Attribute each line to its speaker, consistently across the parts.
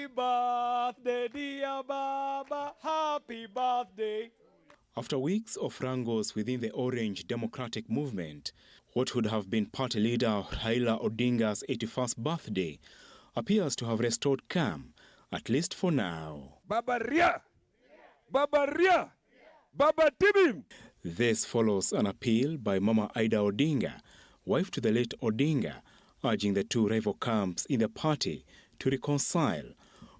Speaker 1: Happy birthday, dear Baba. Happy birthday.
Speaker 2: After weeks of wrangles within the Orange Democratic Movement, what would have been party leader Raila Odinga's 81st birthday appears to have restored calm, at least for now.
Speaker 1: Baba Ria! Baba Ria! Baba Tibim!
Speaker 2: This follows an appeal by Mama Ida Odinga, wife to the late Odinga, urging the two rival camps in the party to reconcile.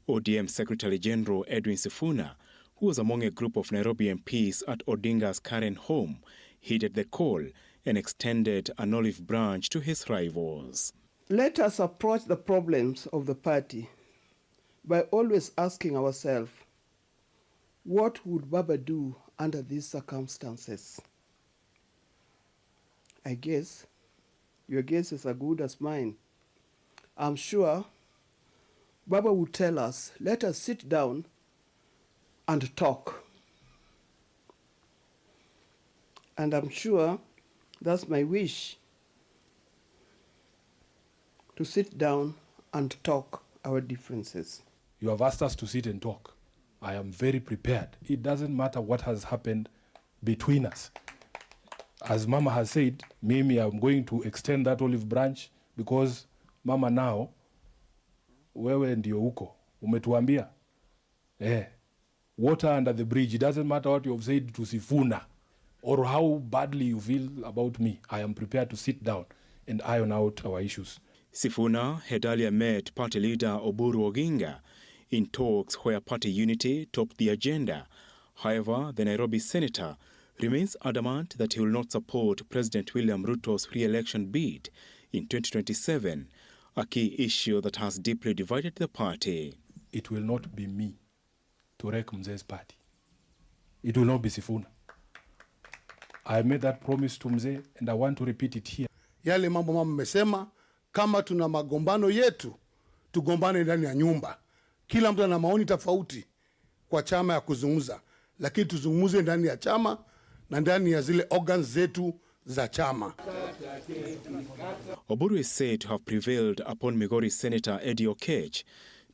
Speaker 2: ODM Secretary General Edwin Sifuna, who was among a group of Nairobi MPs at Odinga's current home, heeded the call and extended an olive branch to his rivals.
Speaker 3: Let us approach the problems of the party by always asking ourselves, what would Baba do under these circumstances? I guess your guess is as good as mine. I'm sure Baba would tell us, let us sit down and talk. And I'm sure that's my wish, to sit down and talk our differences.
Speaker 4: You have asked us to sit and talk. I am very prepared. It doesn't matter what has happened between us. As Mama has said, Mimi, I'm going to extend that olive branch because Mama now, wewe ndio huko, umetuambia. Water under the bridge. It doesn't matter what you have said to Sifuna or how badly you feel about me. I am prepared to sit down and iron out our issues.
Speaker 2: Sifuna had earlier met party leader Oburu Oginga in talks where party unity topped the agenda. However, the Nairobi senator remains adamant that he will not support President William Ruto's re-election bid in 2027, a key issue that has deeply divided the party.
Speaker 4: It will not be me to wreck Mzee's party. It will not be Sifuna. I made that promise to Mzee and I want to repeat it here.
Speaker 5: Yale mambo mama mmesema, kama tuna magombano yetu, tugombane ndani ya nyumba. Kila mtu ana maoni tofauti kwa chama ya kuzungumza, lakini tuzungumze ndani ya chama na ndani ya zile organs zetu za chama.
Speaker 2: Oburu is said to have prevailed upon Migori Senator Eddie Okech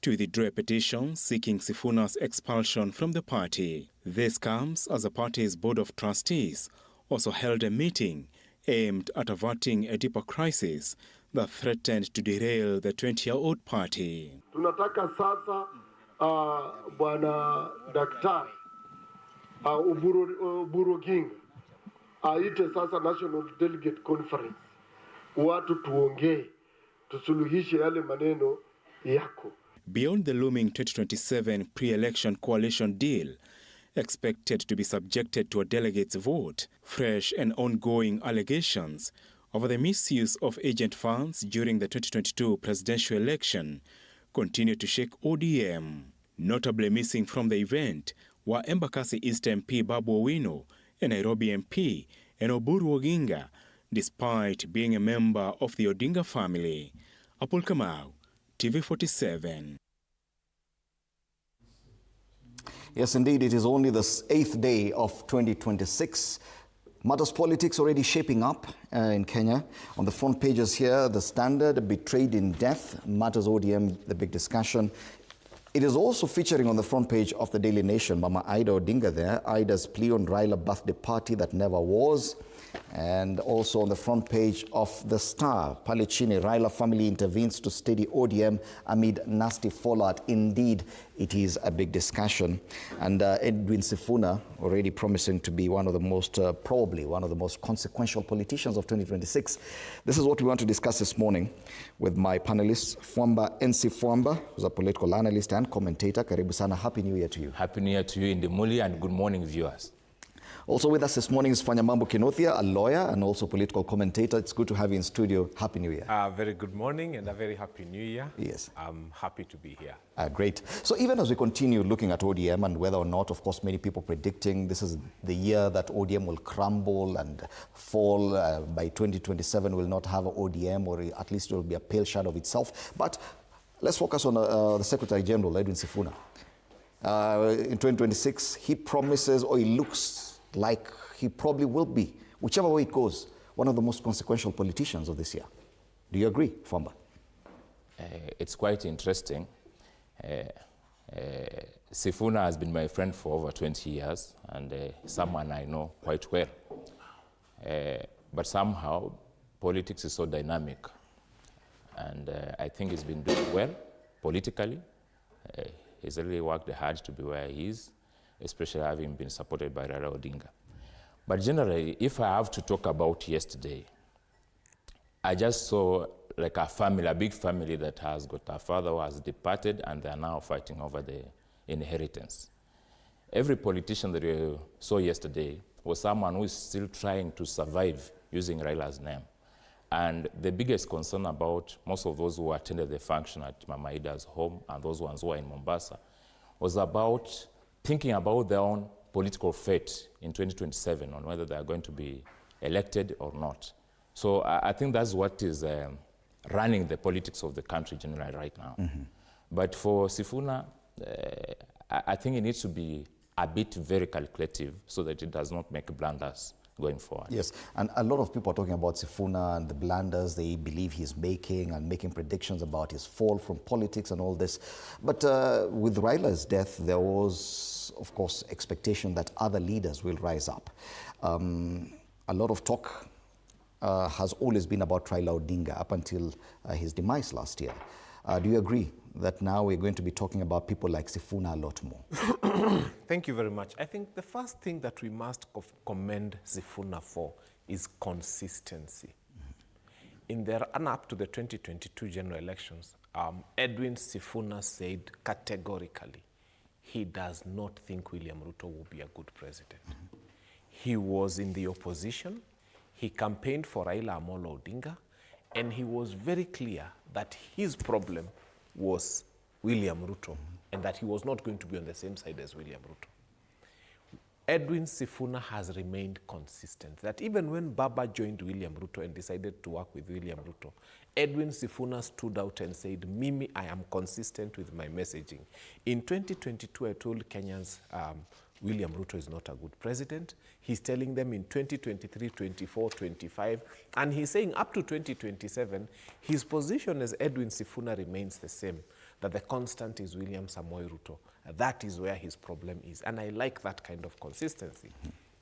Speaker 2: to withdraw a petition seeking Sifuna's expulsion from the party. This comes as the party's Board of Trustees also held a meeting aimed at averting a deeper crisis that threatened to derail the 20-year-old party.
Speaker 6: Tunataka sasa bwana daktari Oburu King aite sasa National Delegate Conference, watu tuongee, tusuluhishe yale maneno yako.
Speaker 2: Beyond the looming 2027 pre-election coalition deal, expected to be subjected to a delegate's vote, fresh and ongoing allegations over the misuse of agent funds during the 2022 presidential election continue to shake ODM. Notably missing from the event were Embakasi East MP Babu Owino and Nairobi MP and Oburu Oginga, despite being a member of the Odinga family. Apol Kamau, TV47.
Speaker 7: Yes, indeed, it is only the 8th day of 2026. Matters politics already shaping up in Kenya. On the front pages here, the Standard, betrayed in death, Matters ODM, the big discussion. It is also featuring on the front page of the Daily Nation, Mama Ida Odinga there, Ida's plea on Raila birthday party that never was. And also on the front page of the Star, Palichini, Raila family intervenes to steady ODM amid nasty fallout. Indeed, it is a big discussion. And Edwin Sifuna already promising to be one of the most, probably one of the most consequential politicians of 2026. This is what we want to discuss this morning with my panelists, Fwamba NC Fwamba, who's a political analyst and commentator. Karibu sana. Happy New Year to you.
Speaker 8: Happy New Year to you, Indimuli, and good morning, viewers.
Speaker 7: Also with us this morning is Fanyamambo Kinothia, a lawyer and also political commentator. It's good to have you in studio. Happy New Year.
Speaker 9: Very good morning and a very happy New Year.
Speaker 7: Yes.
Speaker 9: I'm happy to be here.
Speaker 7: Great. So even as we continue looking at ODM and whether or not, of course, many people predicting this is the year that ODM will crumble and fall. By 2027 will not have an ODM, or at least it will be a pale shadow of itself. But let's focus on the Secretary General, Edwin Sifuna. In 2026, he promises, or he looks like he probably will be, whichever way it goes, one of the most consequential politicians of this year. Do you agree, Fwamba?
Speaker 8: It's quite interesting. Sifuna has been my friend for over 20 years and someone I know quite well. But somehow, politics is so dynamic. And I think he's been doing well politically. He's really worked hard to be where he is, especially having been supported by Raila Odinga. But generally, if I have to talk about yesterday, I just saw like a family, a big family that has got a father who has departed and they are now fighting over the inheritance. Every politician that we saw yesterday was someone who is still trying to survive using Raila's name. And the biggest concern about most of those who attended the function at Mama Ida's home and those ones who are in Mombasa was about thinking about their own political fate in 2027 on whether they are going to be elected or not. So I think that's what is running the politics of the country generally right now. But for Sifuna, I think it needs to be a bit very calculative so that it does not make blunders going forward.
Speaker 7: Yes, and a lot of people are talking about Sifuna and the blunders they believe he's making and making predictions about his fall from politics and all this. But with Raila's death, there was, of course, expectation that other leaders will rise up. A lot of talk has always been about Raila Odinga up until his demise last year. Do you agree that now we're going to be talking about people like Sifuna a lot more?
Speaker 9: Thank you very much. I think the first thing that we must commend Sifuna for is consistency. In the run-up to the 2022 general elections, Edwin Sifuna said categorically he does not think William Ruto will be a good president. He was in the opposition, he campaigned for Raila Amolo Odinga, and he was very clear that his problem was William Ruto and that he was not going to be on the same side as William Ruto. Edwin Sifuna has remained consistent, that even when Baba joined William Ruto and decided to work with William Ruto, Edwin Sifuna stood out and said, Mimi, I am consistent with my messaging. In 2022, I told Kenyans, William Ruto is not a good president. He's telling them in 2023, 24, 25, and he's saying up to 2027, his position as Edwin Sifuna remains the same, that the constant is William Samoei Ruto. That is where his problem is, and I like that kind of consistency.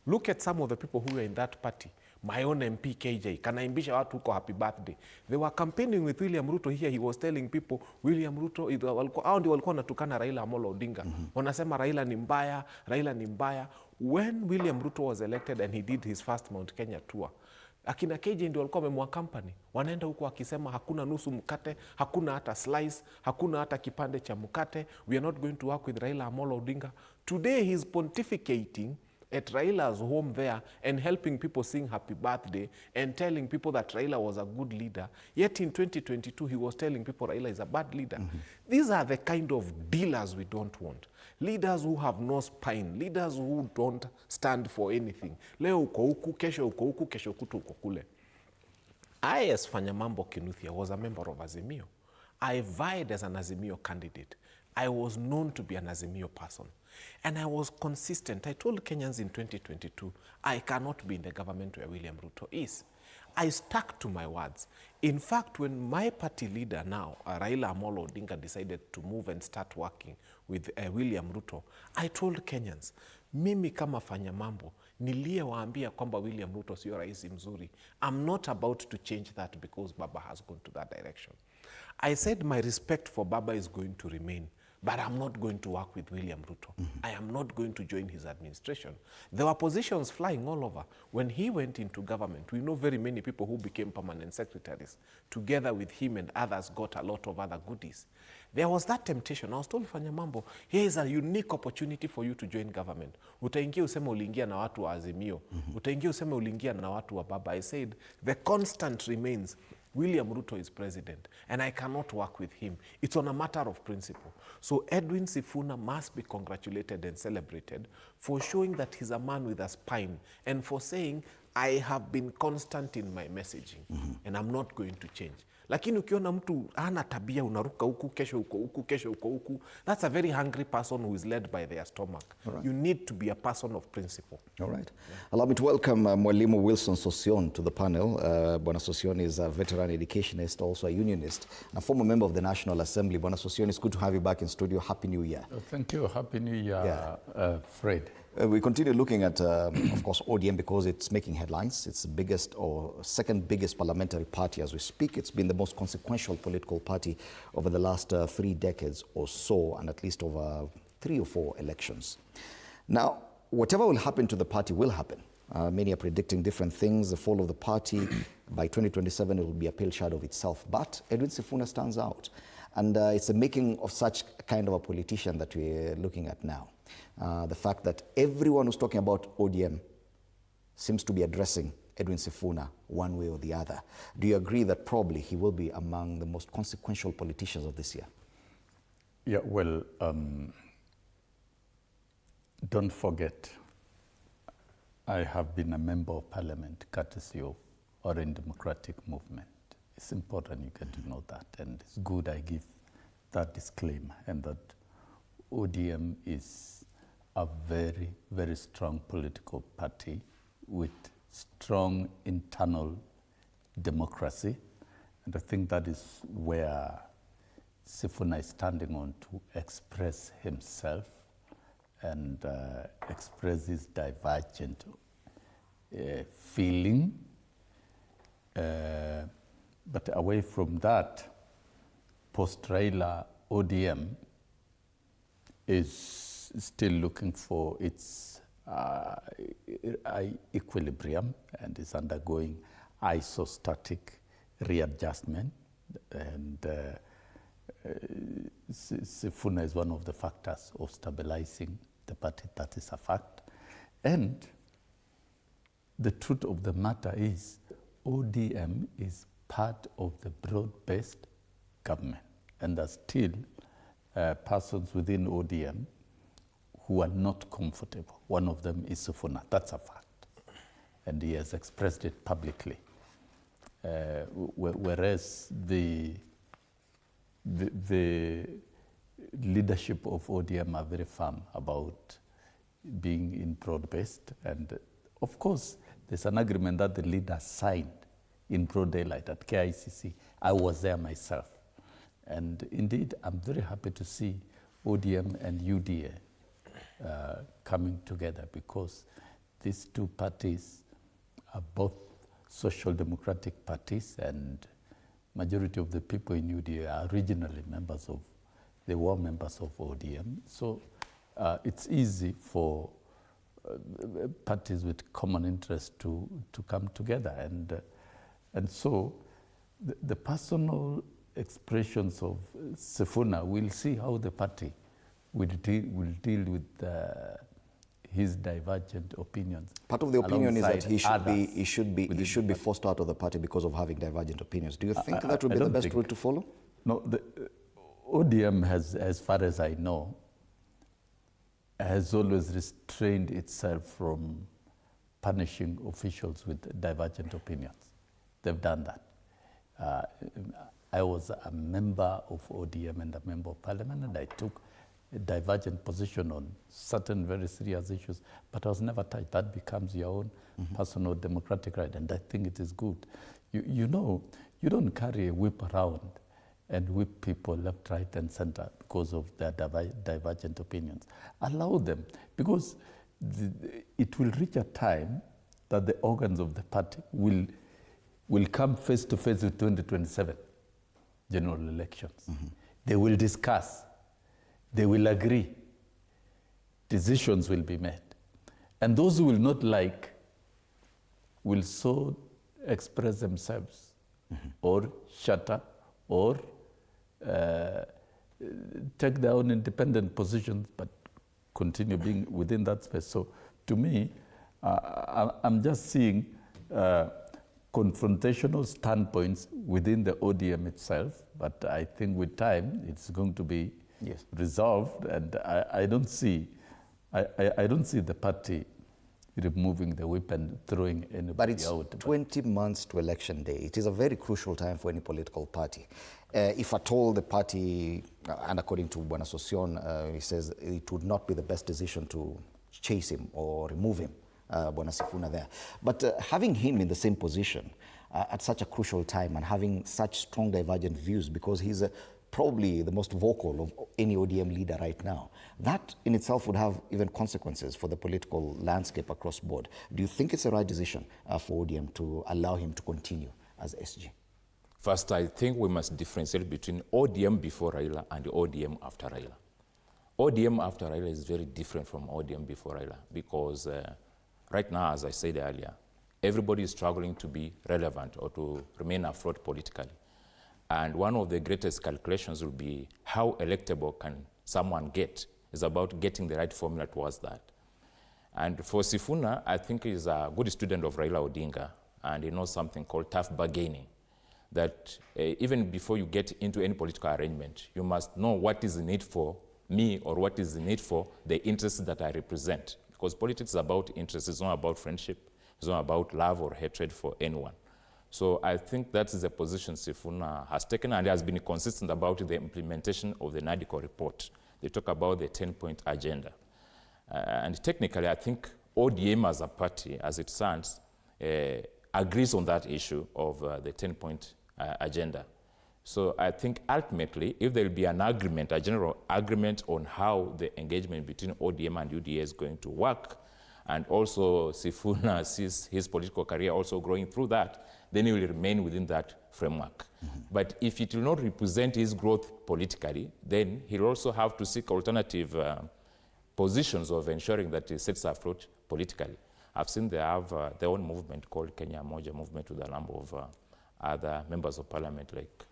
Speaker 9: Look at some of the people who were in that party. My own MP KJ, kanaimbisha watu huko happy birthday. They were campaigning with William Ruto here. He was telling people, William Ruto, hao ndio walikuwa wanatukana Raila Amolo Odinga. Wanasema Raila ni mbaya, Raila ni mbaya. When William Ruto was elected and he did his first Mount Kenya tour, akina KJ ndio walikuwa wamemwa company. Wanaenda huko wakisema hakuna nusu mkate, hakuna hata slice, hakuna hata kipande cha mkate. We are not going to work with Raila Amolo Odinga. Today he's pontificating at Raila's home there and helping people sing happy birthday and telling people that Raila was a good leader. Yet in 2022, he was telling people Raila is a bad leader. These are the kind of dealers we don't want. Leaders who have no spine, leaders who don't stand for anything. Leo uko huku, kesho uko huku, kesho kutu uko kule. I, as Fanyamambo Kinuthia, was a member of Azimio. I vied as an Azimio candidate. I was known to be an Azimio person. And I was consistent. I told Kenyans in 2022, I cannot be in the government where William Ruto is. I stuck to my words. In fact, when my party leader now, Raila Amolo Odinga, decided to move and start working with William Ruto, I told Kenyans, mimi kama Fanyamambo, niliyewaambia kwamba William Ruto sio rais mzuri. I'm not about to change that because Baba has gone to that direction. I said my respect for Baba is going to remain. But I'm not going to work with William Ruto. I am not going to join his administration. There were positions flying all over. When he went into government, we know very many people who became permanent secretaries. Together with him and others got a lot of other goodies. There was that temptation. I was told Fanyamambo, here is a unique opportunity for you to join government. Utaingia useme uliingia na watu wa Azimio. Utaingia useme uliingia na watu wa Baba. I said, the constant remains, William Ruto is president, and I cannot work with him. It's on a matter of principle. So Edwin Sifuna must be congratulated and celebrated for showing that he's a man with a spine and for saying, I have been constant in my messaging and I'm not going to change. Lakini ukiona mtu hana tabia, unaruka huku, kesho uko huku, kesho uko huku, that's a very hungry person who is led by their stomach. Right. You need to be a person of principle.
Speaker 7: All right. Yeah. Allow me to welcome Mwalimu Wilson Sosion to the panel. Bwana Sosion is a veteran educationist, also a unionist, and a former member of the National Assembly. Bwana Sosion, it's good to have you back in studio. Happy New Year.
Speaker 10: Thank you. Happy New Year, Fred.
Speaker 7: We continue looking at, of course, ODM because it's making headlines. It's the biggest or second biggest parliamentary party as we speak. It's been the most consequential political party over the last 3 decades or so, and at least over 3 or 4 elections. Now, whatever will happen to the party will happen. Many are predicting different things. The fall of the party, by 2027, it will be a pale shadow of itself. But Edwin Sifuna stands out. And it's the making of such kind of a politician that we're looking at now. The fact that everyone who's talking about ODM seems to be addressing Edwin Sifuna one way or the other. Do you agree that probably he will be among the most consequential politicians of this year?
Speaker 10: Yeah, well, don't forget, I have been a member of parliament courtesy of Orange Democratic Movement. It's important you get to know that, and it's good I give that disclaimer, and that ODM is a very, very strong political party with strong internal democracy, and I think that is where Sifuna is standing on to express himself and express his divergent feeling. But away from that, post-Raila ODM is still looking for its equilibrium and is undergoing isostatic readjustment. And Sifuna is one of the factors of stabilizing the party. That is a fact. And the truth of the matter is ODM is part of the broad-based government, and there's still persons within ODM who are not comfortable. One of them is Sifuna. That's a fact, and he has expressed it publicly. Whereas the leadership of ODM are very firm about being in broad-based, and of course, there's an agreement that the leaders signed in broad daylight at KICC. I was there myself. And indeed, I'm very happy to see ODM and UDA coming together, because these two parties are both social democratic parties, and majority of the people in UDA are originally members of, they were members of ODM. So it's easy for parties with common interest to come together. And so the personal expressions of Sifuna, we'll see how the party will deal with his divergent opinions.
Speaker 7: Part of the opinion is that he should be forced out of the party because of having divergent opinions. Do you think that would be the best route to follow?
Speaker 10: No, the ODM has, as far as I know, has always restrained itself from punishing officials with divergent opinions. They've done that. I was a member of ODM and a member of parliament, and I took a divergent position on certain very serious issues, but I was never touched. That becomes your own personal democratic right, and I think it is good. You know, you don't carry a whip around and whip people left, right, and center because of their divergent opinions. Allow them, because it will reach a time that the organs of the party will come face to face with 2027 general elections. They will discuss, they will agree, decisions will be made. And those who will not like will so express themselves or shut up or take their own independent positions, but continue being within that space. So to me, I'm just seeing confrontational standpoints within the ODM itself, but I think with time it's going to be resolved, and I don't see the party removing the whip and throwing
Speaker 7: But
Speaker 10: anybody
Speaker 7: it's
Speaker 10: out.
Speaker 7: 20 months to election day. It is a very crucial time for any political party. If at all the party, and according to Bwana Sosion, he says it would not be the best decision to chase him or remove him, Bwana Sifuna there. But having him in the same position at such a crucial time and having such strong divergent views, because he's probably the most vocal of any ODM leader right now, that in itself would have even consequences for the political landscape across board. Do you think it's the right decision for ODM to allow him to continue as SG?
Speaker 8: First, I think we must differentiate between ODM before Raila and ODM after Raila. ODM after Raila is very different from ODM before Raila because right now, as I said earlier, everybody is struggling to be relevant or to remain afloat politically. And one of the greatest calculations will be how electable can someone get. It's about getting the right formula towards that. And for Sifuna, I think he's a good student of Raila Odinga, and he knows something called tough bargaining, that even before you get into any political arrangement, you must know what is the need for me or what is the need for the interests that I represent. Because politics is about interests, it's not about friendship, it's not about love or hatred for anyone. So I think that is the position Sifuna has taken, and has been consistent about the implementation of the NADCO report. They talk about the 10-point agenda. And technically, I think ODM as a party, as it stands, agrees on that issue of the 10-point agenda. So I think ultimately, if there will be an agreement, a general agreement on how the engagement between ODM and UDA is going to work, and also Sifuna sees his political career also growing through that, then he will remain within that framework. But if it will not represent his growth politically, then he'll also have to seek alternative positions of ensuring that he sets afloat politically. I've seen they have their own movement called Kenya Moja Movement with a number of other members of parliament like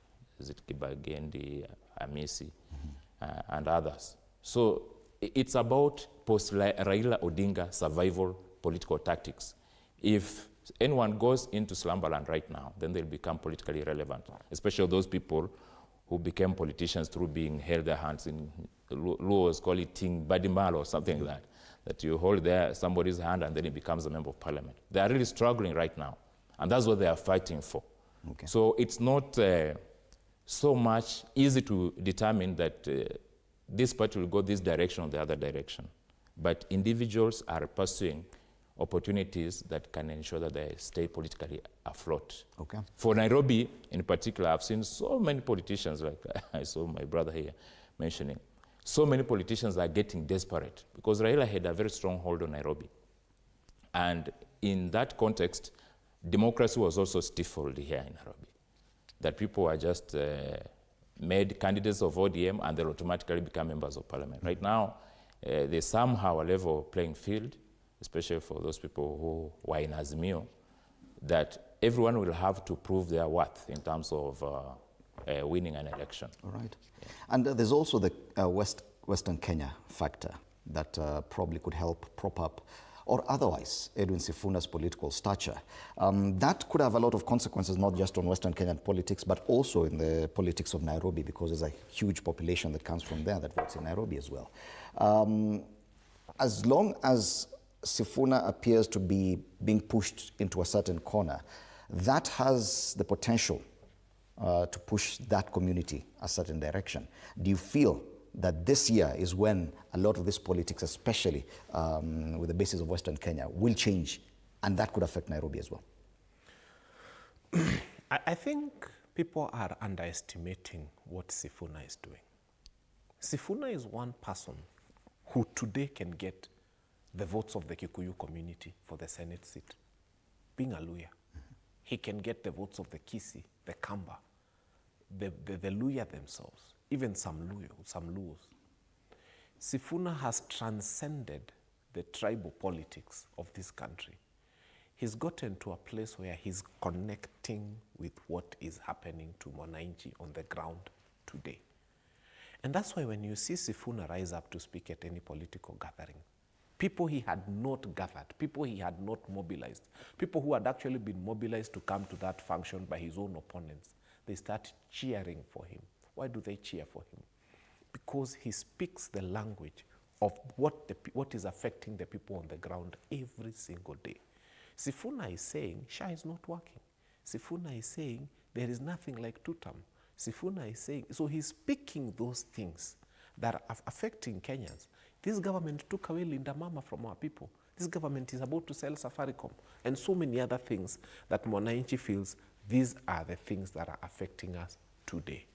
Speaker 8: Kibagendi, Amisi, and others. So it's about post-Raila Odinga survival political tactics. If anyone goes into slumberland right now, then they'll become politically relevant, especially those people who became politicians through being held their hands in, Luos call it ting badimal or something like that, that you hold somebody's hand and then he becomes a member of parliament. They are really struggling right now, and that's what they are fighting for. Okay. So it's not so much easy to determine that this party will go this direction or the other direction. But individuals are pursuing opportunities that can ensure that they stay politically afloat.
Speaker 7: Okay.
Speaker 8: For Nairobi in particular, I've seen so many politicians, like I saw my brother here mentioning, so many politicians are getting desperate because Raila had a very strong hold on Nairobi. And in that context, democracy was also stifled here in Nairobi. That people are just made candidates of ODM and they'll automatically become members of parliament. Right now, there's somehow a level playing field, especially for those people who were in Azimio, that everyone will have to prove their worth in terms of winning an election.
Speaker 7: All right. Yeah. And there's also the Western Kenya factor that probably could help prop up or otherwise Edwin Sifuna's political stature. That could have a lot of consequences, not just on Western Kenyan politics, but also in the politics of Nairobi, because there's a huge population that comes from there that votes in Nairobi as well. As long as Sifuna appears to be being pushed into a certain corner, that has the potential to push that community a certain direction. Do you feel that this year is when a lot of this politics, especially with the basis of Western Kenya, will change, and that could affect Nairobi as well?
Speaker 9: I think people are underestimating what Sifuna is doing. Sifuna is one person who today can get the votes of the Kikuyu community for the Senate seat, being a Luya. He can get the votes of the Kisi, the Kamba, the Luya themselves, even some Luos. Sifuna has transcended the tribal politics of this country. He's gotten to a place where he's connecting with what is happening to Mwananchi on the ground today. And that's why when you see Sifuna rise up to speak at any political gathering, people he had not gathered, people he had not mobilized, people who had actually been mobilized to come to that function by his own opponents, they start cheering for him. Why do they cheer for him? Because he speaks the language of what is affecting the people on the ground every single day. Sifuna is saying SHA is not working. Sifuna is saying there is nothing like two-term. Sifuna is saying, so he's speaking those things that are affecting Kenyans. This government took away Linda Mama from our people. This government is about to sell Safaricom and so many other things that Mwananchi feels these are the things that are affecting us today.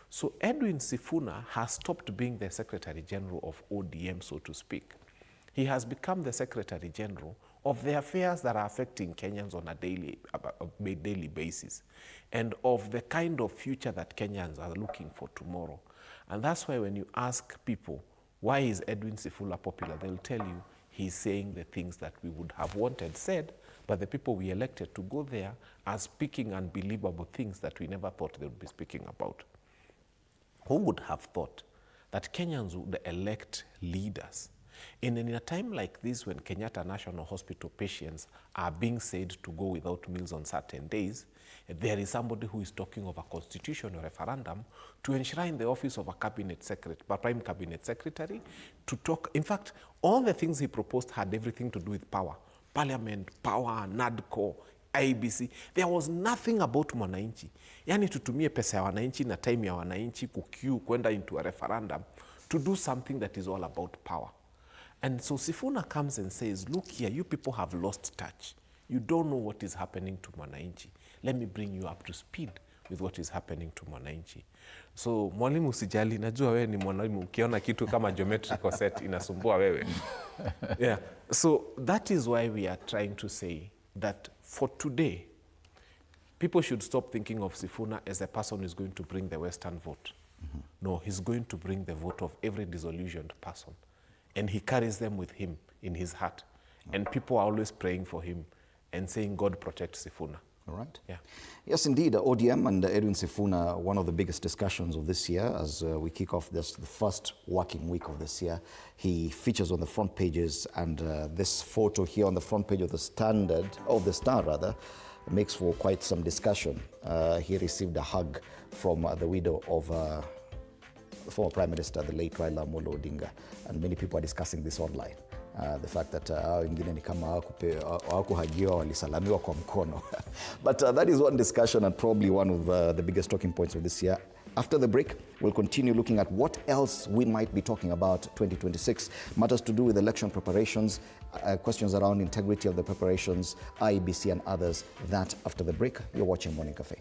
Speaker 9: So Edwin Sifuna has stopped being the Secretary General of ODM, so to speak. He has become the Secretary General of the affairs that are affecting Kenyans on a daily basis and of the kind of future that Kenyans are looking for tomorrow. And that's why when you ask people, why is Edwin Sifuna popular, they'll tell you he's saying the things that we would have wanted said, but the people we elected to go there are speaking unbelievable things that we never thought they would be speaking about. Who would have thought that Kenyans would elect leaders? And in a time like this, when Kenyatta National Hospital patients are being said to go without meals on certain days, there is somebody who is talking of a constitutional referendum to enshrine the office of a prime cabinet secretary to talk. In fact, all the things he proposed had everything to do with power. Parliament, power, NADCO, IBC. There was nothing about Mwananchi. Yani tutumie pesa ya wananchi na time ya wananchi kukiu kwenda into a referendum to do something that is all about power. And so Sifuna comes and says, look here, you people have lost touch. You don't know what is happening to Mwananchi. Let me bring you up to speed with what is happening to Mwananchi. So mwalimu usijali, najua wewe ni mwalimu, ukiona kitu kama geometrical set inasumbua wewe. Yeah. So that is why we are trying to say that for today, people should stop thinking of Sifuna as a person who is going to bring the Western vote. No, he's going to bring the vote of every disillusioned person. And he carries them with him in his heart. And people are always praying for him and saying, God protect Sifuna.
Speaker 7: All right.
Speaker 9: Yeah.
Speaker 7: Yes, indeed. ODM and Edwin Sifuna, one of the biggest discussions of this year as we kick off the first working week of this year. He features on the front pages, and this photo here on the front page of the Star, makes for quite some discussion. He received a hug from the widow of former Prime Minister, the late Raila Amolo Odinga, and many people are discussing this online. The fact that wengine ni kama hawakuhagiwa walisalamiwa kwa mkono. But that is one discussion and probably one of the biggest talking points of this year. After the break, we'll continue looking at what else we might be talking about 2026. Matters to do with election preparations, questions around integrity of the preparations, IEBC and others. That after the break. You're watching Morning Cafe.